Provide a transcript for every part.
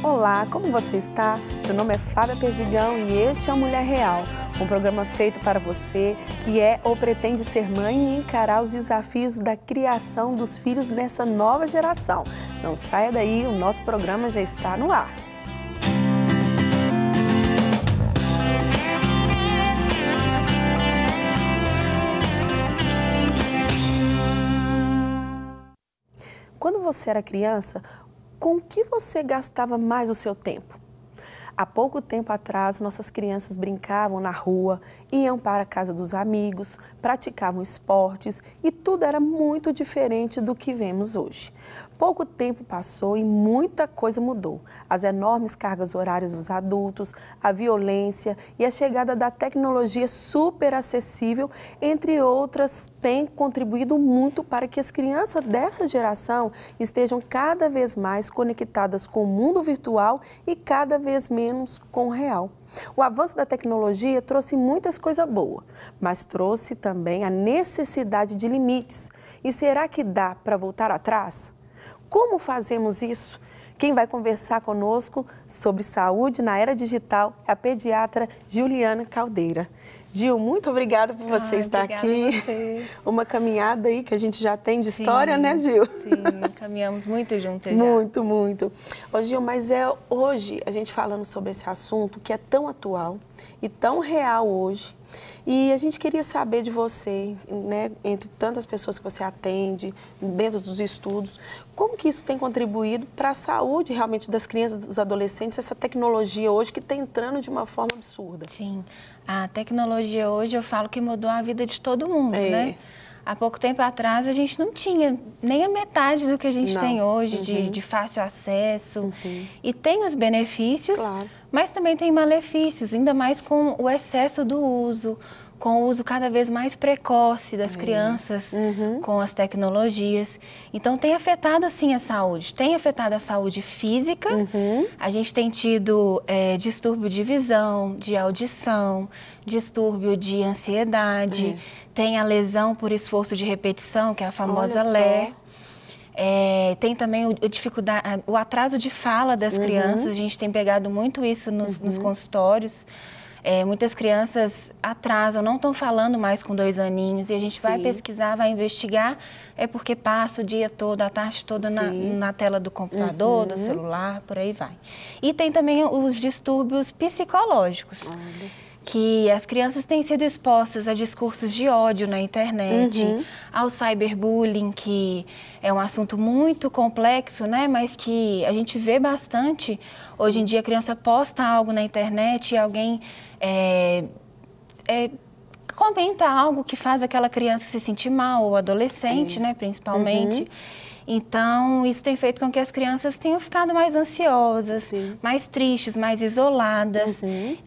Olá, como você está? Meu nome é Flávia Perdigão e este é o Mulher Real, um programa feito para você que é ou pretende ser mãe e encarar os desafios da criação dos filhos nessa nova geração. Não saia daí, o nosso programa já está no ar. Quando você era criança, com o que você gastava mais o seu tempo? Há pouco tempo atrás, nossas crianças brincavam na rua, iam para a casa dos amigos, praticavam esportes e tudo era muito diferente do que vemos hoje. Pouco tempo passou e muita coisa mudou. As enormes cargas horárias dos adultos, a violência e a chegada da tecnologia super acessível, entre outras, têm contribuído muito para que as crianças dessa geração estejam cada vez mais conectadas com o mundo virtual e cada vez menos com o real. O avanço da tecnologia trouxe muitas coisas boas, mas trouxe também a necessidade de limites. E será que dá para voltar atrás? Como fazemos isso? Quem vai conversar conosco sobre saúde na era digital é a pediatra Juliana Caldeira. Gil, muito obrigada por você estar aqui. Você. Uma caminhada aí que a gente já tem de história, sim, né, Gil? Sim, caminhamos muito juntas já. Muito, muito. Ô, Gil, mas hoje a gente falando sobre esse assunto que é tão atual e tão real hoje. E a gente queria saber de você, né, entre tantas pessoas que você atende, dentro dos estudos, como que isso tem contribuído para a saúde realmente das crianças, dos adolescentes, essa tecnologia hoje que está entrando de uma forma absurda. Sim, a tecnologia hoje eu falo que mudou a vida de todo mundo, né? Há pouco tempo atrás a gente não tinha nem a metade do que a gente tem hoje, de fácil acesso. E tem os benefícios, claro, mas também tem malefícios, ainda mais com o excesso do uso, com o uso cada vez mais precoce das crianças com as tecnologias. Então tem afetado sim a saúde, tem afetado a saúde física, a gente tem tido distúrbio de visão, de audição, distúrbio de ansiedade, tem a lesão por esforço de repetição, que é a famosa LER. Tem também o atraso de fala das crianças, a gente tem pegado muito isso nos consultórios. Muitas crianças atrasam, não estão falando mais com 2 aninhos e a gente vai pesquisar, vai investigar, é porque passa o dia todo, a tarde toda na tela do computador, do celular, por aí vai. E tem também os distúrbios psicológicos, que as crianças têm sido expostas a discursos de ódio na internet, ao cyberbullying, que é um assunto muito complexo, né? Mas que a gente vê bastante. Hoje em dia a criança posta algo na internet e alguém comenta algo que faz aquela criança se sentir mal, ou adolescente, né, principalmente. Então, isso tem feito com que as crianças tenham ficado mais ansiosas, mais tristes, mais isoladas.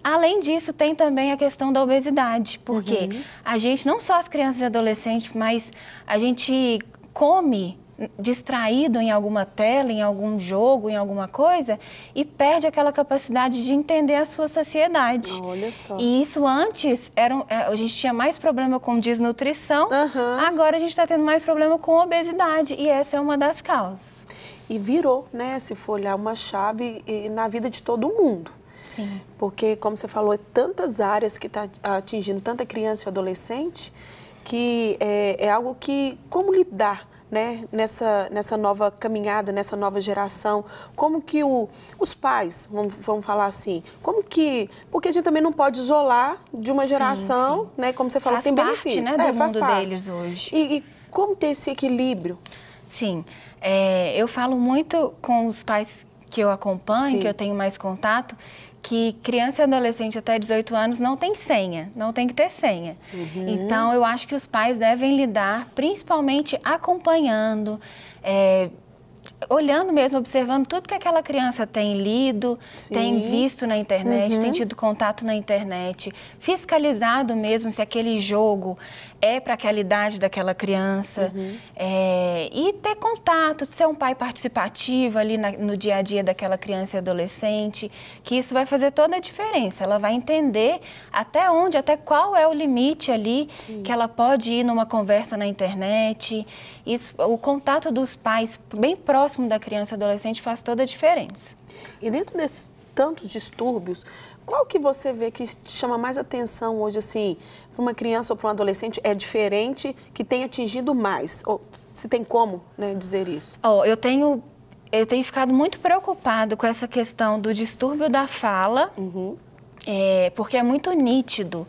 Além disso, tem também a questão da obesidade, porque a gente, não só as crianças e adolescentes, mas a gente come distraído em alguma tela, em algum jogo, em alguma coisa, e perde aquela capacidade de entender a sua saciedade. Olha só. E isso antes, a gente tinha mais problema com desnutrição, agora a gente está tendo mais problema com obesidade, e essa é uma das causas. E virou, né, se for olhar, uma chave na vida de todo mundo. Sim. Porque, como você falou, tantas áreas que está atingindo tanta criança e adolescente, que é algo que, como lidar, né, nessa nova caminhada, nessa nova geração, como que os pais, vamos falar assim, como que, porque a gente também não pode isolar de uma geração, né, como você falou, tem benefícios. Faz parte, né, do mundo deles hoje. E como ter esse equilíbrio? Sim, eu falo muito com os pais que eu acompanho, que eu tenho mais contato, que criança e adolescente até 18 anos não tem senha, não tem que ter senha. Então, eu acho que os pais devem lidar, principalmente acompanhando, olhando mesmo, observando tudo que aquela criança tem lido, tem visto na internet, tem tido contato na internet, fiscalizado mesmo se aquele jogo é para aquela idade daquela criança, e ter contato, ser um pai participativo ali no dia a dia daquela criança e adolescente, que isso vai fazer toda a diferença. Ela vai entender até qual é o limite ali que ela pode ir numa conversa na internet, Isso, o contato dos pais bem próximo da criança e adolescente faz toda a diferença. E dentro desses tantos distúrbios, qual que você vê que chama mais atenção hoje, assim, para uma criança ou para um adolescente, é diferente, que tem atingido mais? Ou se tem como, né, dizer isso? Eu tenho ficado muito preocupada com essa questão do distúrbio da fala, porque é muito nítido.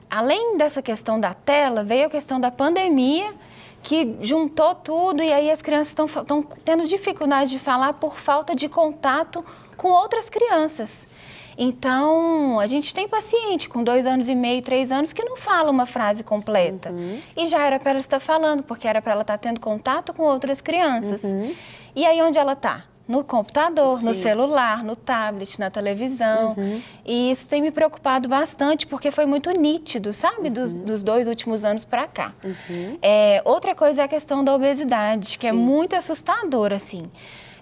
Além dessa questão da tela, veio a questão da pandemia, que juntou tudo e aí as crianças estão tendo dificuldade de falar por falta de contato com outras crianças. Então, a gente tem paciente com 2 anos e meio, 3 anos, que não fala uma frase completa. E já era para ela estar falando, porque era para ela estar tendo contato com outras crianças. E aí, onde ela está? No computador, no celular, no tablet, na televisão. E isso tem me preocupado bastante, porque foi muito nítido, sabe? Dos 2 últimos anos para cá. Outra coisa é a questão da obesidade, que é muito assustadora, assim.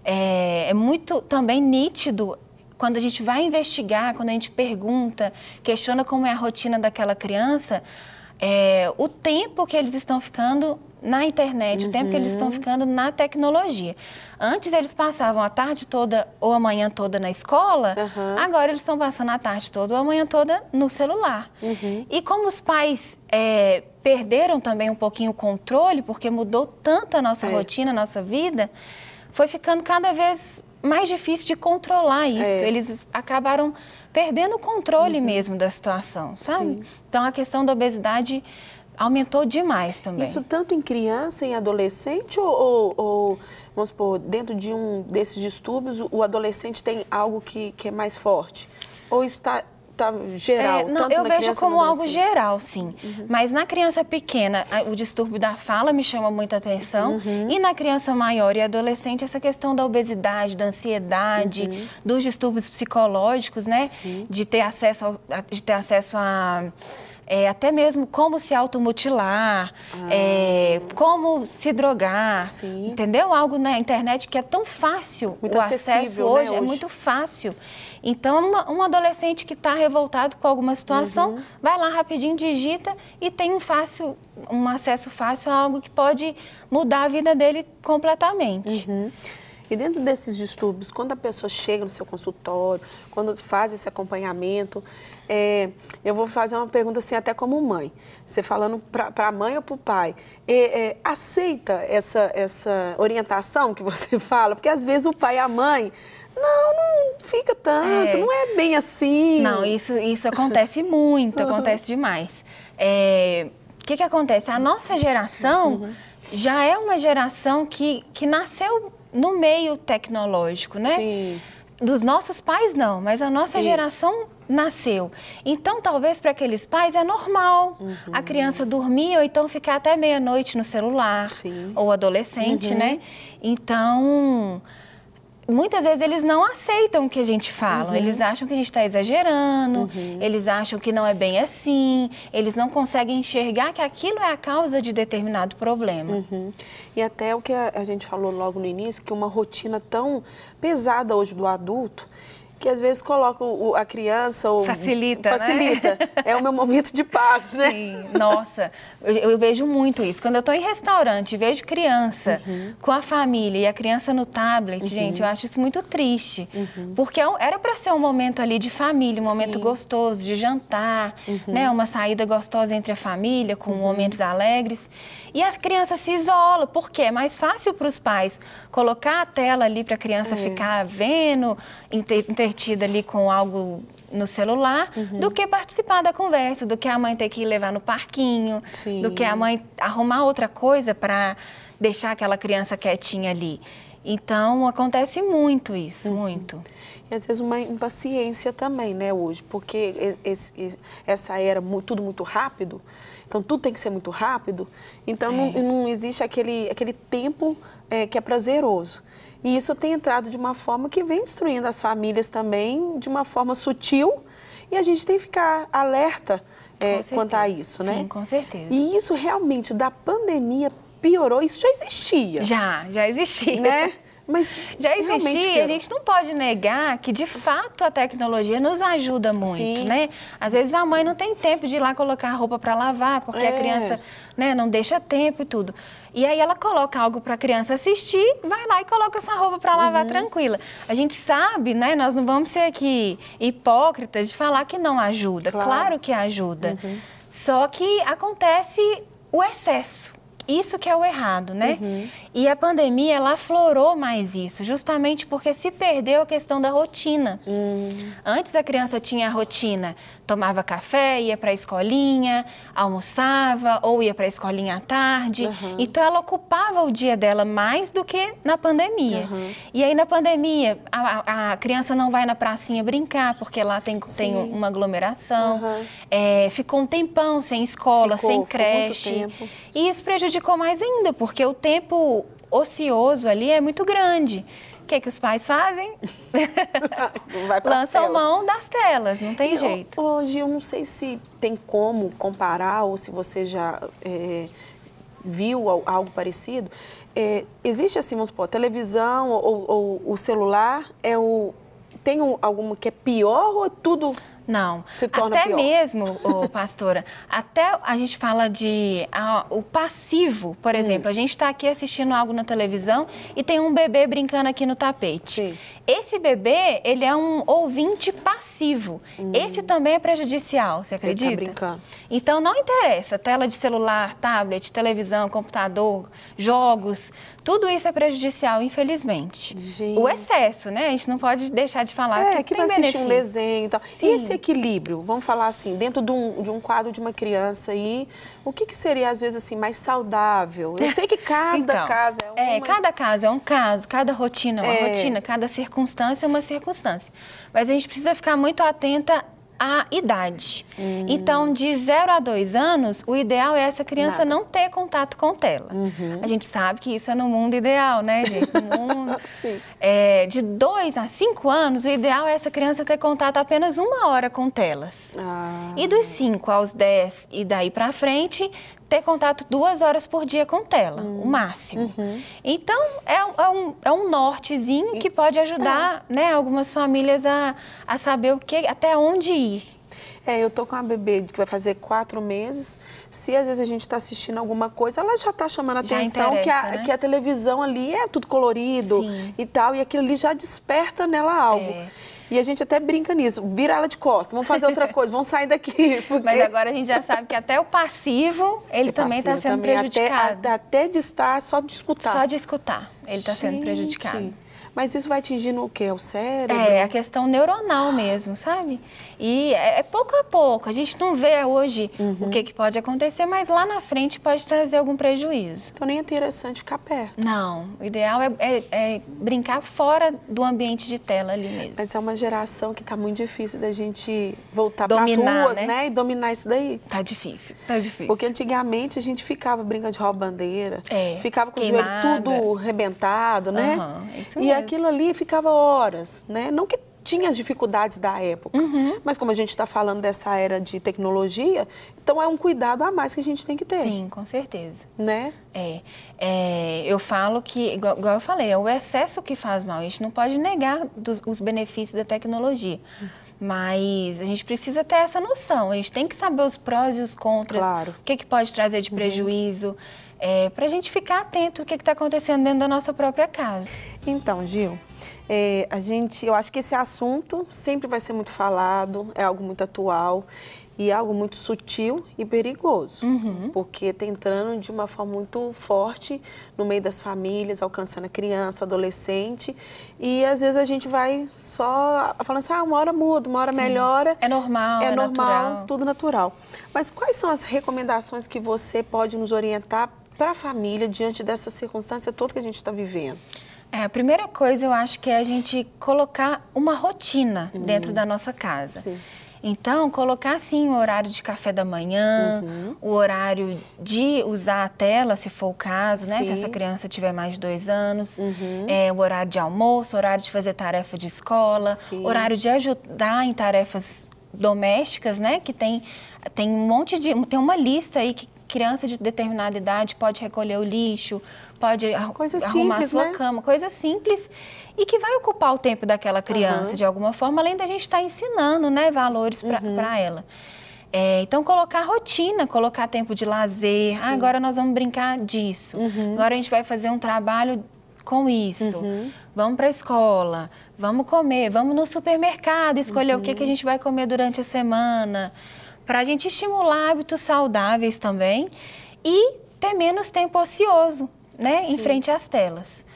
É muito também nítido quando a gente vai investigar, quando a gente pergunta, questiona como é a rotina daquela criança, o tempo que eles estão ficando na internet, o tempo que eles estão ficando na tecnologia. Antes eles passavam a tarde toda ou a manhã toda na escola, agora eles estão passando a tarde toda ou a manhã toda no celular. E como os pais perderam também um pouquinho o controle, porque mudou tanto a nossa rotina, a nossa vida, foi ficando cada vez mais difícil de controlar isso. Eles acabaram perdendo o controle mesmo da situação, sabe? Então, a questão da obesidade aumentou demais também. Isso tanto em criança, em adolescente ou vamos supor, dentro de um desses distúrbios, o adolescente tem algo que é mais forte? Ou isso está geral? Não, eu vejo como algo geral, sim. Mas na criança pequena, o distúrbio da fala me chama muita atenção. E na criança maior e adolescente, essa questão da obesidade, da ansiedade, dos distúrbios psicológicos, né? De ter acesso a até mesmo como se automutilar, como se drogar, entendeu? Algo na internet que é tão fácil, muito o acesso hoje é muito fácil. Então, um adolescente que está revoltado com alguma situação, vai lá rapidinho, digita e tem um acesso fácil a algo que pode mudar a vida dele completamente. E dentro desses distúrbios, quando a pessoa chega no seu consultório, quando faz esse acompanhamento, eu vou fazer uma pergunta assim, até como mãe. Você falando para a mãe ou para o pai, aceita essa orientação que você fala? Porque às vezes o pai e a mãe, não fica tanto, não é bem assim. Não, isso acontece muito, acontece demais. O que acontece? A nossa geração já é uma geração que nasceu no meio tecnológico, né? Dos nossos pais não, mas a nossa geração nasceu. Então, talvez para aqueles pais é normal a criança dormir ou então ficar até meia-noite no celular, ou adolescente, né? Então, muitas vezes eles não aceitam o que a gente fala, eles acham que a gente está exagerando, eles acham que não é bem assim, eles não conseguem enxergar que aquilo é a causa de determinado problema. E até o que a gente falou logo no início, que uma rotina tão pesada hoje do adulto, que às vezes coloca a criança... Facilita, né? É o meu momento de paz, né? Sim, nossa, eu vejo muito isso. Quando eu estou em restaurante e vejo criança com a família e a criança no tablet, gente, eu acho isso muito triste. Porque era para ser um momento ali de família, um momento gostoso, de jantar, né? Uma saída gostosa entre a família, com momentos alegres. E as crianças se isolam, porque é mais fácil para os pais colocar a tela ali para a criança ficar vendo, entretida ali com algo no celular, do que participar da conversa, do que a mãe ter que ir levar no parquinho, do que a mãe arrumar outra coisa para deixar aquela criança quietinha ali. Então, acontece muito isso, muito. E às vezes uma impaciência também, né, hoje, porque essa era tudo muito rápido, então tudo tem que ser muito rápido, então não existe aquele tempo que é prazeroso. E isso tem entrado de uma forma que vem destruindo as famílias também, de uma forma sutil, e a gente tem que ficar alerta quanto a isso, né? Sim, com certeza. E isso realmente, da pandemia, piorou, isso já existia. Já existia. Né? Mas já existia, a gente não pode negar que, de fato, a tecnologia nos ajuda muito, Sim. né? Às vezes a mãe não tem tempo de ir lá colocar a roupa para lavar, porque a criança, né, não deixa tempo e tudo. E aí ela coloca algo para a criança assistir, vai lá e coloca essa roupa para lavar tranquila. A gente sabe, né, nós não vamos ser aqui hipócritas de falar que não ajuda. Claro que ajuda. Só que acontece o excesso. Isso que é o errado, né? E a pandemia, ela aflorou mais isso, justamente porque se perdeu a questão da rotina. Antes a criança tinha a rotina, tomava café, ia para a escolinha, almoçava ou ia para a escolinha à tarde. Então ela ocupava o dia dela mais do que na pandemia. E aí na pandemia, a criança não vai na pracinha brincar, porque lá tem uma aglomeração. Ficou um tempão sem escola, sem creche. E isso prejudicou mais ainda, porque o tempo ocioso ali é muito grande. O que os pais fazem? Lançam mão das telas, não tem jeito. Hoje eu não sei se tem como comparar ou se você já viu algo parecido. Existe assim, vamos supor, a televisão ou o celular, tem alguma que é pior ou tudo... Não, se torna até pior. Mesmo, pastora, até a gente fala de o passivo, por exemplo, a gente está aqui assistindo algo na televisão e tem um bebê brincando aqui no tapete. Sim. Esse bebê, ele é um ouvinte passivo. Esse também é prejudicial, você acredita? Tá brincando. Então não interessa, tela de celular, tablet, televisão, computador, jogos, tudo isso é prejudicial, infelizmente. Gente. O excesso, né? A gente não pode deixar de falar que tem vai assistir benefício. um desenho e tal. Sim. E esse equilíbrio, vamos falar assim, dentro de um quadro de uma criança aí, o que seria, às vezes, assim, mais saudável? Eu sei que cada casa é cada caso é um caso, cada rotina é uma rotina, cada circunstância é uma circunstância. Mas a gente precisa ficar muito atenta à idade. Então, de 0 a 2 anos, o ideal é essa criança não ter contato com tela. A gente sabe que isso é no mundo ideal, né, gente? No mundo. Sim. De 2 a 5 anos, o ideal é essa criança ter contato apenas 1 hora com telas. E dos 5 aos 10 e daí pra frente, ter contato 2 horas por dia com tela, o máximo. Então, é um nortezinho que pode ajudar, né, algumas famílias a saber até onde ir. Eu tô com uma bebê que vai fazer 4 meses. Se às vezes a gente está assistindo alguma coisa, ela já está chamando a atenção que a televisão ali é tudo colorido e tal, e aquilo ali já desperta nela algo. E a gente até brinca nisso, vira ela de costas, vamos fazer outra coisa, vamos sair daqui. Porque... Mas agora a gente já sabe que até o passivo, ele também está sendo prejudicado. Até de estar, só de escutar. Só de escutar, ele está sendo prejudicado. Mas isso vai atingindo o quê? O cérebro? A questão neuronal mesmo, sabe? E é pouco a pouco. A gente não vê hoje o que pode acontecer, mas lá na frente pode trazer algum prejuízo. Então nem é interessante ficar perto. Não, o ideal é brincar fora do ambiente de tela ali mesmo. Mas é uma geração que está muito difícil da gente voltar para as ruas, né? E dominar isso daí. Tá difícil, tá difícil. Porque antigamente a gente ficava brincando de rouba-bandeira, ficava com o joelho tudo rebentado, né? Isso mesmo. Aquilo ali ficava horas, né? Não que tinha as dificuldades da época, mas como a gente está falando dessa era de tecnologia, então é um cuidado a mais que a gente tem que ter. Sim, com certeza. Né? Eu falo que, igual eu falei, é o excesso que faz mal. A gente não pode negar os benefícios da tecnologia. Mas a gente precisa ter essa noção. A gente tem que saber os prós e os contras, o que pode trazer de prejuízo, para a gente ficar atento ao que está acontecendo dentro da nossa própria casa. Então, Gil, eu acho que esse assunto sempre vai ser muito falado, é algo muito atual e é algo muito sutil e perigoso, porque está entrando de uma forma muito forte no meio das famílias, alcançando a criança, o adolescente, e às vezes a gente vai só falando assim, uma hora muda, uma hora melhora. É normal, é normal, tudo natural. Mas quais são as recomendações que você pode nos orientar para a família diante dessa circunstância toda que a gente está vivendo? A primeira coisa, eu acho que é a gente colocar uma rotina dentro da nossa casa. Sim. Então, colocar, assim, o horário de café da manhã, o horário de usar a tela, se for o caso, né? Se essa criança tiver mais de 2 anos. O horário de almoço, horário de fazer tarefa de escola, horário de ajudar em tarefas domésticas, né? Que tem um monte de... Tem uma lista aí criança de determinada idade pode recolher o lixo, pode arrumar simples, a sua né? cama, coisa simples e que vai ocupar o tempo daquela criança de alguma forma, além da gente estar ensinando, né, valores para ela. Então, colocar rotina, colocar tempo de lazer. Agora nós vamos brincar disso. Agora a gente vai fazer um trabalho com isso. Vamos para a escola, vamos comer, vamos no supermercado, escolher o que a gente vai comer durante a semana. Para a gente estimular hábitos saudáveis também e ter menos tempo ocioso, né, em frente às telas.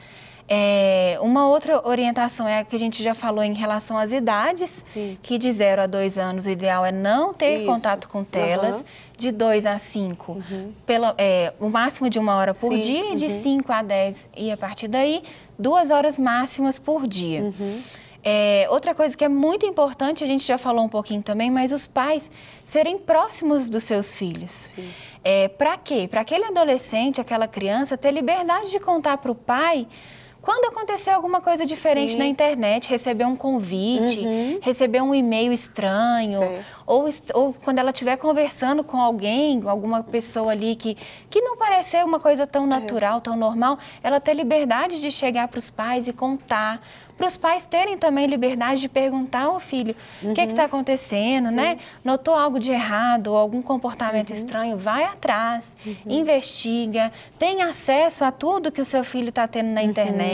Uma outra orientação é a que a gente já falou em relação às idades, que de 0 a 2 anos o ideal é não ter contato com telas, de 2 a 5, o máximo de 1 hora por dia, e de 5 a 10 e a partir daí 2 horas máximas por dia. Outra coisa que é muito importante, a gente já falou um pouquinho também, mas os pais serem próximos dos seus filhos. Para quê? Para aquele adolescente, aquela criança ter liberdade de contar para o pai quando acontecer alguma coisa diferente na internet, receber um convite, receber um e-mail estranho, ou quando ela estiver conversando com alguém, alguma pessoa ali que não parece ser uma coisa tão natural, tão normal, ela ter liberdade de chegar para os pais e contar, para os pais terem também liberdade de perguntar ao filho o que está acontecendo, né? Notou algo de errado ou algum comportamento estranho, vai atrás, investiga, tem acesso a tudo que o seu filho está tendo na internet.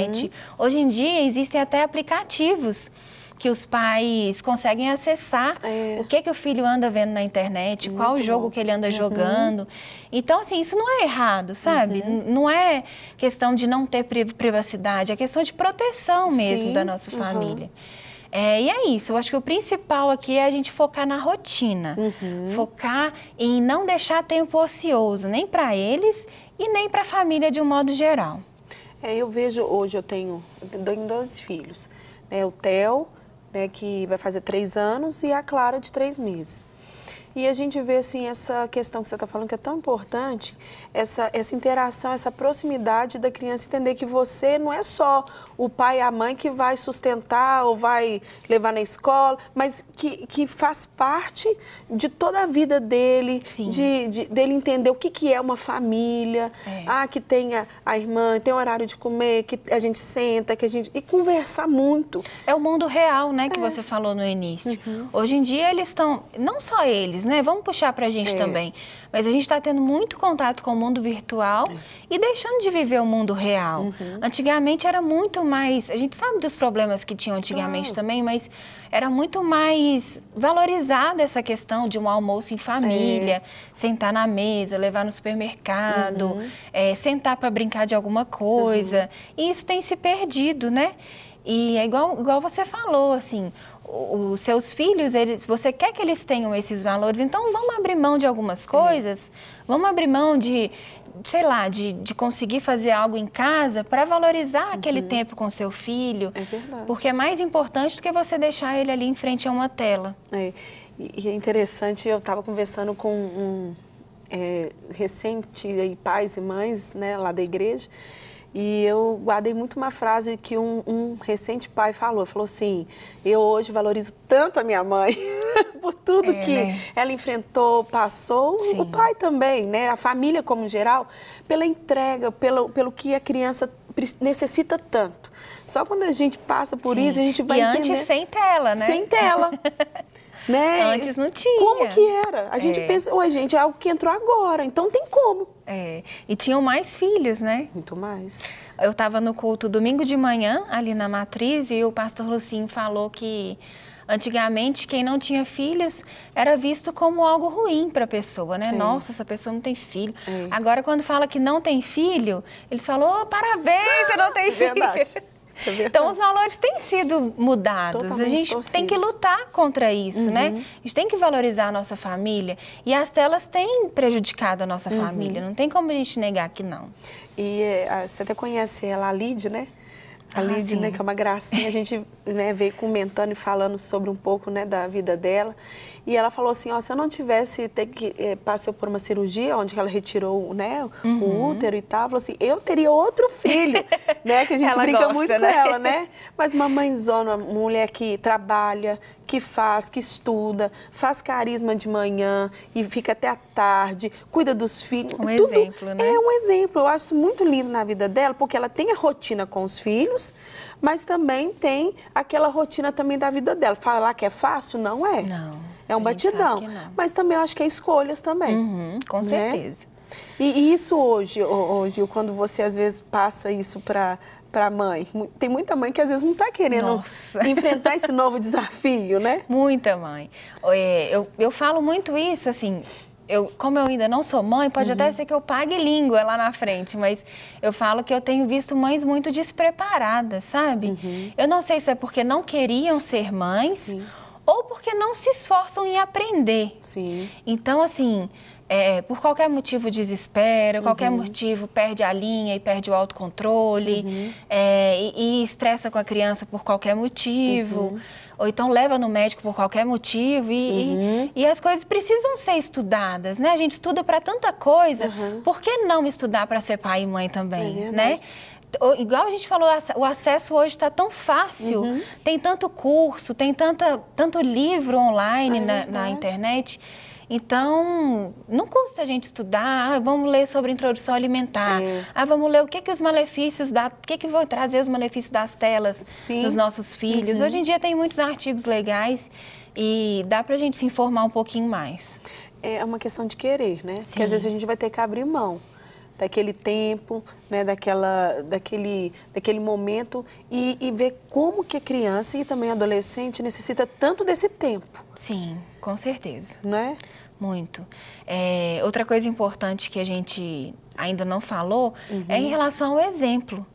Hoje em dia existem até aplicativos que os pais conseguem acessar o que o filho anda vendo na internet, qual jogo que ele anda jogando. Então, assim, isso não é errado, sabe? Não é questão de não ter privacidade, é questão de proteção mesmo da nossa família. E é isso, eu acho que o principal aqui é a gente focar na rotina, focar em não deixar tempo ocioso, nem para eles e nem para a família de um modo geral. Eu vejo, hoje eu tenho 2 filhos, né? O Theo, né, que vai fazer 3 anos, e a Clara, de 3 meses. E a gente vê, assim, essa questão que você está falando, que é tão importante, essa interação, essa proximidade da criança entender que você não é só o pai e a mãe que vai sustentar ou vai levar na escola, mas que faz parte de toda a vida dele, dele entender o que é uma família, que tem a irmã, tem o horário de comer, que a gente senta, e conversar muito. É o mundo real, né, que você falou no início. Hoje em dia eles estão, não só eles, né? Vamos puxar para a gente também. Mas a gente está tendo muito contato com o mundo virtual e deixando de viver o mundo real. Antigamente era muito mais... A gente sabe dos problemas que tinham antigamente também, mas era muito mais valorizada essa questão de um almoço em família, sentar na mesa, levar no supermercado, sentar para brincar de alguma coisa. E isso tem se perdido, né? E é igual você falou, assim, os seus filhos, você quer que eles tenham esses valores, então vamos abrir mão de algumas coisas, vamos abrir mão de, sei lá, de conseguir fazer algo em casa para valorizar aquele tempo com seu filho. É verdade. Porque é mais importante do que você deixar ele ali em frente a uma tela. E é interessante, eu estava conversando com recente pais e mães, né, lá da igreja, e eu guardei muito uma frase que um recente pai falou assim: eu hoje valorizo tanto a minha mãe por tudo que ela enfrentou, passou, o pai também, né? A família como geral, pela entrega, pelo que a criança necessita tanto. Só quando a gente passa por isso, a gente vai entender. E antes sem tela, né? Sem tela. Né? Antes não tinha. Como que era? A gente pensa, gente, é algo que entrou agora, então tem como. E tinham mais filhos, né? Muito mais. Eu estava no culto domingo de manhã, ali na Matriz, e o pastor Lucinho falou que antigamente quem não tinha filhos era visto como algo ruim para a pessoa, né? Nossa, essa pessoa não tem filho. Agora, quando fala que não tem filho, eles falam: parabéns, você não tem filho. Verdade. Então, os valores têm sido mudados. Totalmente a gente tem que lutar contra isso, né? A gente tem que valorizar a nossa família. E as telas têm prejudicado a nossa família. Não tem como a gente negar que não. E você até conhece ela, a Lid, né? A Lid, né, que é uma gracinha, a gente, né, veio comentando e falando sobre um pouco, né, da vida dela. E ela falou assim: se eu não tivesse passei por uma cirurgia onde ela retirou, né, o útero e tal, falou assim, eu teria outro filho, né, que a gente brinca muito com ela, né? Mas mamãezona, uma mulher que trabalha, que faz, que estuda, faz carisma de manhã e fica até a tarde, cuida dos filhos. Um exemplo, né? É um exemplo. Eu acho muito lindo na vida dela, porque ela tem a rotina com os filhos, mas também tem aquela rotina também da vida dela. Falar que é fácil, não é. Não. É um batidão. Mas também eu acho que é escolhas também. Com certeza. E isso hoje, quando você às vezes passa isso para a mãe, tem muita mãe que às vezes não está querendo enfrentar esse novo desafio, né? Muita mãe. Eu falo muito isso, assim, como eu ainda não sou mãe, pode até ser que eu pague língua lá na frente, mas eu falo que eu tenho visto mães muito despreparadas, sabe? Eu não sei se é porque não queriam ser mães ou porque não se esforçam em aprender. Então, assim, por qualquer motivo desespera, qualquer motivo perde a linha e perde o autocontrole, e estressa com a criança por qualquer motivo, ou então leva no médico por qualquer motivo, e as coisas precisam ser estudadas, né? A gente estuda para tanta coisa, por que não estudar para ser pai e mãe também, né? Igual a gente falou, o acesso hoje está tão fácil, tem tanto curso, tem tanto livro online na internet. Então, não custa a gente estudar, vamos ler sobre introdução alimentar, vamos ler o que os malefícios, o que vão trazer os malefícios das telas nos nossos filhos. Hoje em dia tem muitos artigos legais e dá pra gente se informar um pouquinho mais. É uma questão de querer, né? Porque às vezes a gente vai ter que abrir mão daquele tempo, né, daquele momento e ver como que a criança e também a adolescente necessita tanto desse tempo. Sim, com certeza. Né? Muito. Outra coisa importante que a gente ainda não falou é em relação ao exemplo.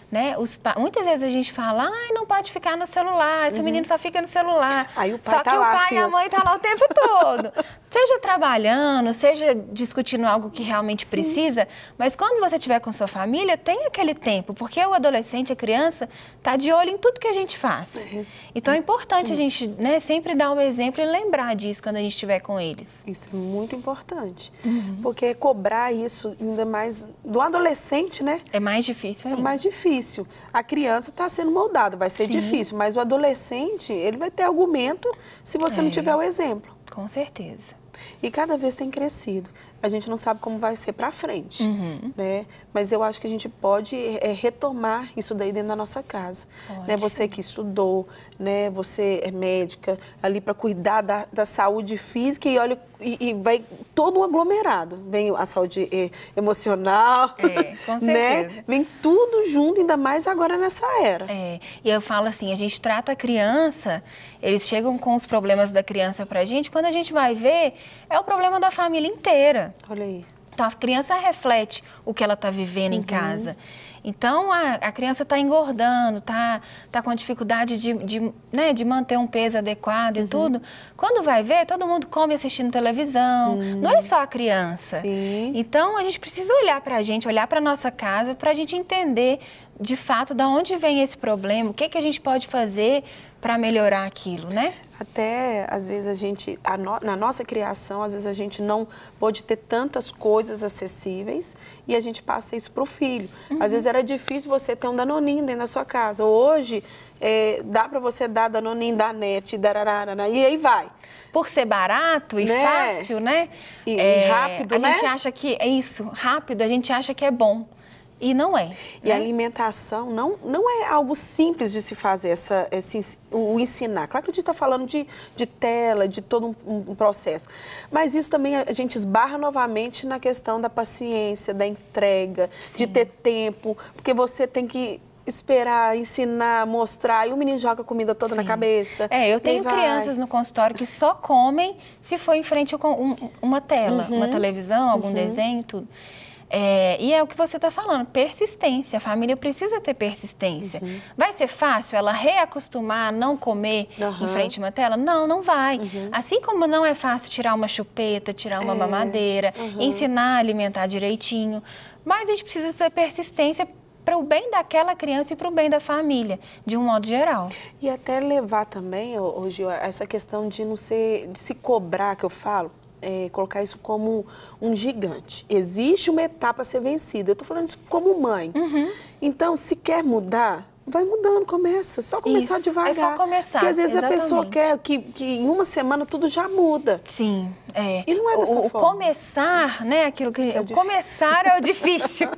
Né? Muitas vezes a gente fala, não pode ficar no celular, esse menino só fica no celular. Aí o pai só que o pai e a mãe estão lá o tempo todo. Seja trabalhando, seja discutindo algo que realmente precisa, mas quando você estiver com sua família, tem aquele tempo, porque o adolescente, a criança, está de olho em tudo que a gente faz. Então é importante a gente, né, sempre dar um exemplo e lembrar disso quando a gente estiver com eles. Isso é muito importante, porque cobrar isso ainda mais do adolescente, né? É mais difícil ainda. É mais difícil. A criança está sendo moldada, vai ser difícil, mas o adolescente, ele vai ter argumento se você não tiver o exemplo. Com certeza. E cada vez tem crescido. A gente não sabe como vai ser para frente, né? Mas eu acho que a gente pode retomar isso daí dentro da nossa casa. Né? Você que estudou, né? Você é médica, ali para cuidar da saúde física e vai todo um aglomerado. Vem a saúde emocional, com certeza. Né? Vem tudo junto, ainda mais agora nessa era. E eu falo assim, a gente trata a criança, eles chegam com os problemas da criança pra gente, quando a gente vai ver, é o problema da família inteira. Olha aí. Então, a criança reflete o que ela está vivendo em casa. Então, a criança está engordando, tá com dificuldade de manter um peso adequado e tudo. Quando vai ver, todo mundo come assistindo televisão. Não é só a criança. Então, a gente precisa olhar para a gente, olhar para a nossa casa, para a gente entender, de fato, de onde vem esse problema, o que a gente pode fazer para melhorar aquilo, né? Até, às vezes, a gente, na nossa criação, às vezes a gente não pode ter tantas coisas acessíveis e a gente passa isso para o filho. Às vezes era difícil você ter um Danoninho dentro da sua casa. Hoje, dá para você dar Danoninho, da NET, e aí vai. Por ser barato e fácil, né? E rápido, né? A gente acha que é isso, rápido, a gente acha que é bom. E não é. E a alimentação não é algo simples de se fazer, o ensinar. Claro que a gente está falando de tela, de todo um processo. Mas isso também a gente esbarra novamente na questão da paciência, da entrega, de ter tempo. Porque você tem que esperar, ensinar, mostrar, e o menino joga a comida toda na cabeça. Eu tenho crianças no consultório que só comem se for em frente com uma tela, uma televisão, algum desenho, tudo. E é o que você está falando, persistência. A família precisa ter persistência. Vai ser fácil ela reacostumar a não comer em frente a uma tela? Não, não vai. Assim como não é fácil tirar uma chupeta, tirar uma mamadeira, ensinar a alimentar direitinho. Mas a gente precisa ter persistência para o bem daquela criança e para o bem da família, de um modo geral. E até levar também, Gil, essa questão de se cobrar, que eu falo, colocar isso como um gigante. Existe uma etapa a ser vencida. Eu estou falando isso como mãe. Então, se quer mudar, vai mudando, só começar devagar. É só começar, porque às vezes exatamente. a pessoa quer que em uma semana tudo já muda. Sim, é. E não é dessa forma. O começar, né, aquilo que... começar é o difícil.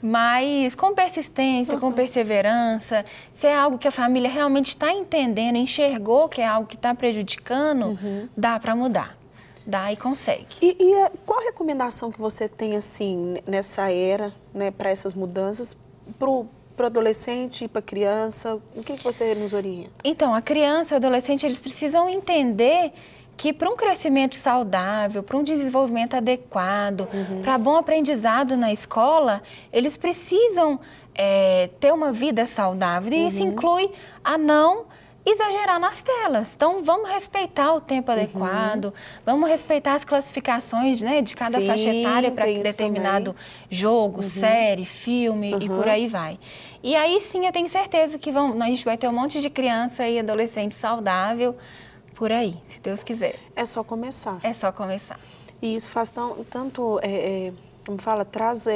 Mas com persistência, com perseverança, se é algo que a família realmente está entendendo, enxergou que é algo que está prejudicando, dá para mudar. Dá e consegue. E qual a recomendação que você tem, assim, nessa era, né, para essas mudanças, para o adolescente e para a criança? O que você nos orienta? Então, a criança e o adolescente, eles precisam entender que para um crescimento saudável, para um desenvolvimento adequado, para bom aprendizado na escola, eles precisam ter uma vida saudável. E isso inclui a não exagerar nas telas. Então, vamos respeitar o tempo adequado, vamos respeitar as classificações, né, de cada faixa etária para determinado jogo, série, filme e por aí vai. E aí sim, eu tenho certeza que a gente vai ter um monte de criança e adolescente saudável por aí, se Deus quiser. É só começar. É só começar. E isso faz tanto, como fala, traz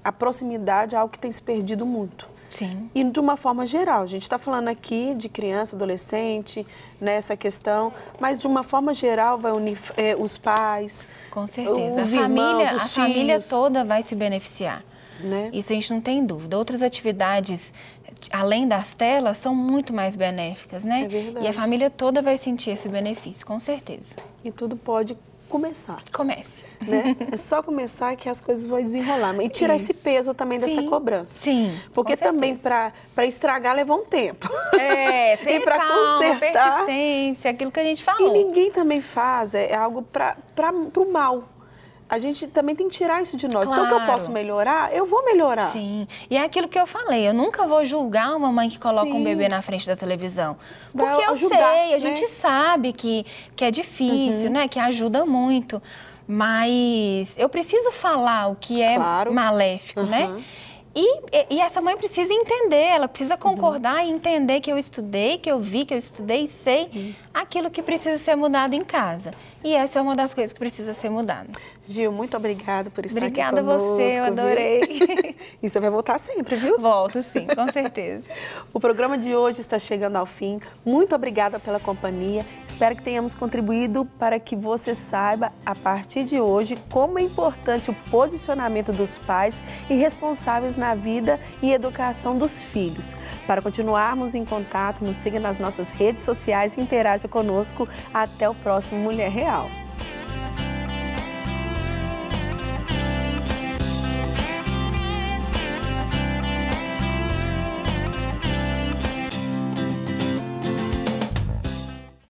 a proximidade a algo que tem se perdido muito. Sim. E de uma forma geral, a gente está falando aqui de criança, adolescente, nessa questão, mas de uma forma geral vai unir os pais, com certeza. os irmãos, os a tios. Família toda vai se beneficiar. Né? Isso a gente não tem dúvida. Outras atividades, além das telas, são muito mais benéficas, né? É verdade. E a família toda vai sentir esse benefício, com certeza. E tudo pode começar. Comece. Né? É só começar que as coisas vão desenrolar. E tirar esse peso também dessa cobrança. Sim, porque também para estragar leva um tempo. Tem e para consertar, persistência, aquilo que a gente falou. E ninguém também faz, é algo para o mal. A gente também tem que tirar isso de nós. Claro. Então, que eu posso melhorar, eu vou melhorar. Sim. E é aquilo que eu falei, eu nunca vou julgar uma mãe que coloca um bebê na frente da televisão. Porque eu sei, a gente sabe que é difícil, né? Que ajuda muito. Mas eu preciso falar o que é maléfico, né? E essa mãe precisa entender, ela precisa concordar e entender que eu estudei, que eu vi, que eu estudei e sei aquilo que precisa ser mudado em casa. E essa é uma das coisas que precisa ser mudada. Gil, muito obrigada por estar aqui conosco. Obrigada a você, eu adorei. E você vai voltar sempre, viu? Volto, sim, com certeza. O programa de hoje está chegando ao fim. Muito obrigada pela companhia. Espero que tenhamos contribuído para que você saiba, a partir de hoje, como é importante o posicionamento dos pais e responsáveis na vida e educação dos filhos. Para continuarmos em contato, nos siga nas nossas redes sociais e interaja conosco. Até o próximo Mulher Real.